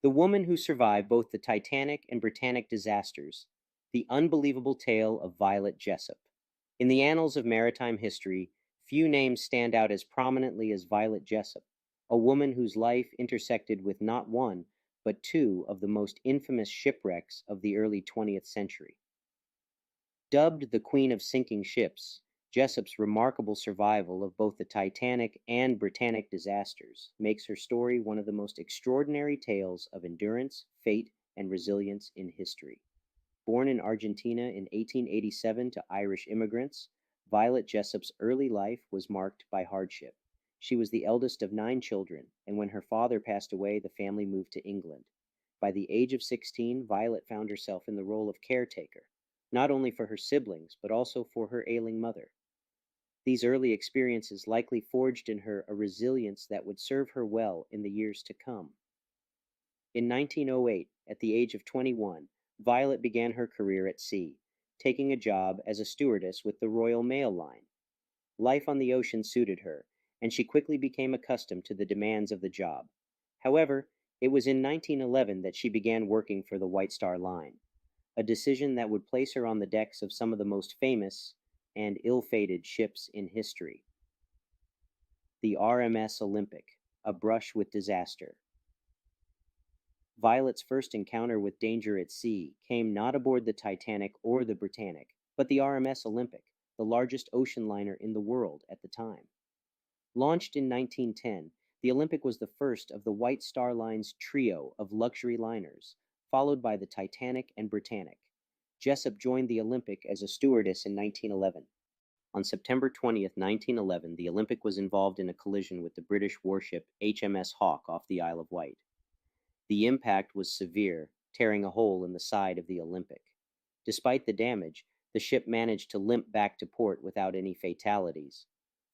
The woman who survived both the Titanic and Britannic disasters, the unbelievable tale of Violet Jessop. In the annals of maritime history, few names stand out as prominently as Violet Jessop, a woman whose life intersected with not one, but two of the most infamous shipwrecks of the early 20th century. Dubbed the Queen of Sinking Ships, Jessop's remarkable survival of both the Titanic and Britannic disasters makes her story one of the most extraordinary tales of endurance, fate, and resilience in history. Born in Argentina in 1887 to Irish immigrants, Violet Jessop's early life was marked by hardship. She was the eldest of 9 children, and when her father passed away, the family moved to England. By the age of 16, Violet found herself in the role of caretaker, not only for her siblings, but also for her ailing mother. These early experiences likely forged in her a resilience that would serve her well in the years to come. In 1908, at the age of 21, Violet began her career at sea, taking a job as a stewardess with the Royal Mail Line. Life on the ocean suited her, and she quickly became accustomed to the demands of the job. However, it was in 1911 that she began working for the White Star Line, a decision that would place her on the decks of some of the most famous and ill-fated ships in history. The RMS Olympic, a brush with disaster. Violet's first encounter with danger at sea came not aboard the Titanic or the Britannic, but the RMS Olympic, the largest ocean liner in the world at the time. Launched in 1910, the Olympic was the first of the White Star Line's trio of luxury liners, followed by the Titanic and Britannic. Jessop joined the Olympic as a stewardess in 1911. On September 20th, 1911, the Olympic was involved in a collision with the British warship HMS Hawke off the Isle of Wight. The impact was severe, tearing a hole in the side of the Olympic. Despite the damage, the ship managed to limp back to port without any fatalities.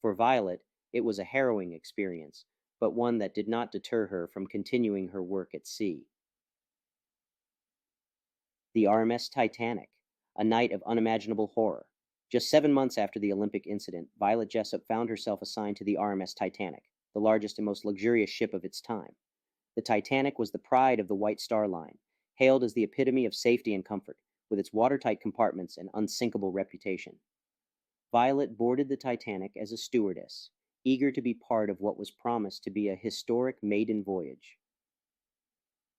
For Violet, it was a harrowing experience, but one that did not deter her from continuing her work at sea. The RMS Titanic, a night of unimaginable horror. Just 7 months after the Olympic incident, Violet Jessop found herself assigned to the RMS Titanic, the largest and most luxurious ship of its time. The Titanic was the pride of the White Star Line, hailed as the epitome of safety and comfort, with its watertight compartments and unsinkable reputation. Violet boarded the Titanic as a stewardess, eager to be part of what was promised to be a historic maiden voyage.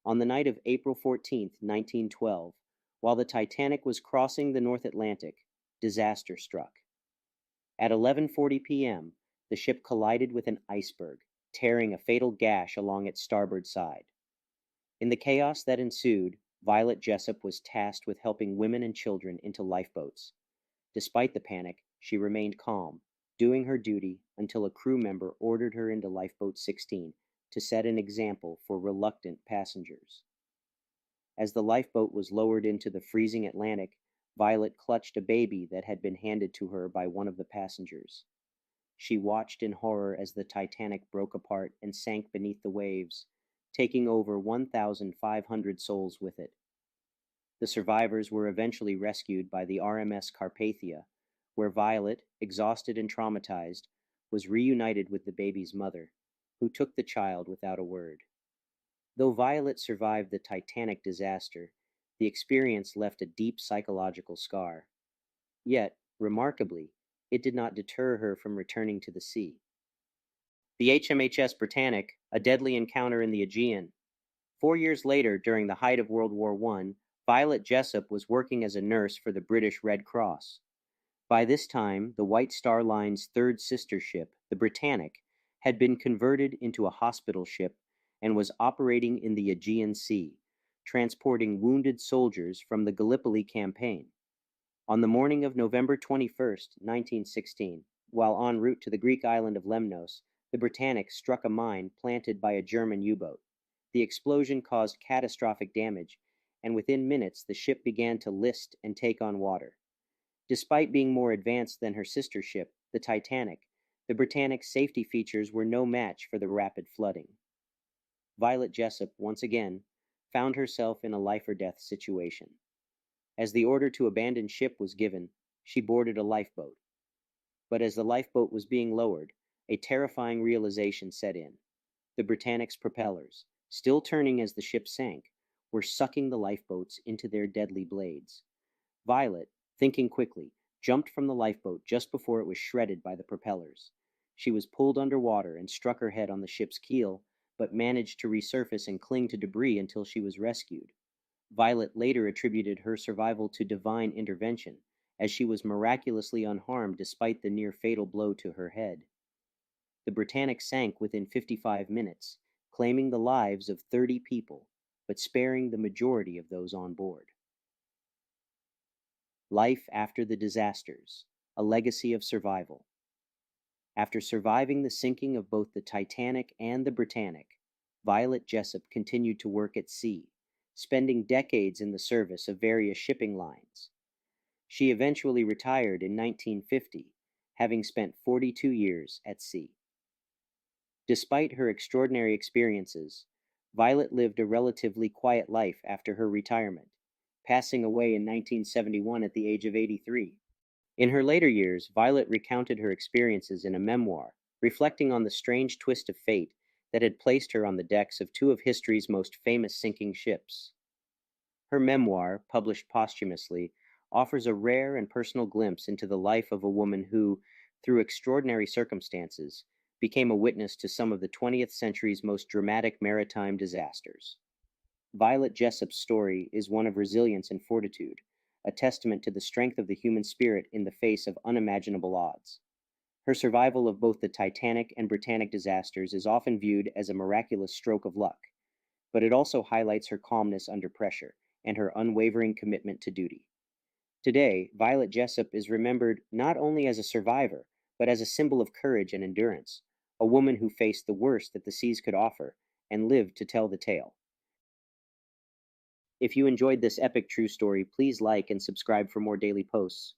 On the night of April 14th, 1912, while the Titanic was crossing the North Atlantic, disaster struck. At 11:40 p.m., the ship collided with an iceberg, tearing a fatal gash along its starboard side. In the chaos that ensued, Violet Jessop was tasked with helping women and children into lifeboats. Despite the panic, she remained calm, doing her duty until a crew member ordered her into Lifeboat 16 to set an example for reluctant passengers. As the lifeboat was lowered into the freezing Atlantic, Violet clutched a baby that had been handed to her by one of the passengers. She watched in horror as the Titanic broke apart and sank beneath the waves, taking over 1,500 souls with it. The survivors were eventually rescued by the RMS Carpathia, where Violet, exhausted and traumatized, was reunited with the baby's mother, who took the child without a word. Though Violet survived the Titanic disaster, the experience left a deep psychological scar. Yet, remarkably, it did not deter her from returning to the sea. The HMHS Britannic, a deadly encounter in the Aegean. 4 years later, during the height of World War I, Violet Jessop was working as a nurse for the British Red Cross. By this time, the White Star Line's third sister ship, the Britannic, had been converted into a hospital ship and was operating in the Aegean Sea, transporting wounded soldiers from the Gallipoli campaign. On the morning of November 21st, 1916, while en route to the Greek island of Lemnos, the Britannic struck a mine planted by a German U-boat. The explosion caused catastrophic damage, and within minutes the ship began to list and take on water. Despite being more advanced than her sister ship, the Titanic, the Britannic's safety features were no match for the rapid flooding. Violet Jessop, once again, found herself in a life-or-death situation. As the order to abandon ship was given, she boarded a lifeboat. But as the lifeboat was being lowered, a terrifying realization set in. The Britannic's propellers, still turning as the ship sank, were sucking the lifeboats into their deadly blades. Violet, thinking quickly, jumped from the lifeboat just before it was shredded by the propellers. She was pulled underwater and struck her head on the ship's keel, but managed to resurface and cling to debris until she was rescued. Violet later attributed her survival to divine intervention, as she was miraculously unharmed despite the near fatal blow to her head. The Britannic sank within 55 minutes, claiming the lives of 30 people, but sparing the majority of those on board. Life after the disasters, a legacy of survival. After surviving the sinking of both the Titanic and the Britannic, Violet Jessop continued to work at sea, spending decades in the service of various shipping lines. She eventually retired in 1950, having spent 42 years at sea. Despite her extraordinary experiences, Violet lived a relatively quiet life after her retirement, passing away in 1971 at the age of 83. In her later years, Violet recounted her experiences in a memoir, reflecting on the strange twist of fate that had placed her on the decks of two of history's most famous sinking ships. Her memoir, published posthumously, offers a rare and personal glimpse into the life of a woman who, through extraordinary circumstances, became a witness to some of the 20th century's most dramatic maritime disasters. Violet Jessop's story is one of resilience and fortitude, a testament to the strength of the human spirit in the face of unimaginable odds. Her survival of both the Titanic and Britannic disasters is often viewed as a miraculous stroke of luck, but it also highlights her calmness under pressure and her unwavering commitment to duty. Today, Violet Jessop is remembered not only as a survivor, but as a symbol of courage and endurance, a woman who faced the worst that the seas could offer and lived to tell the tale. If you enjoyed this epic true story, please like and subscribe for more daily posts.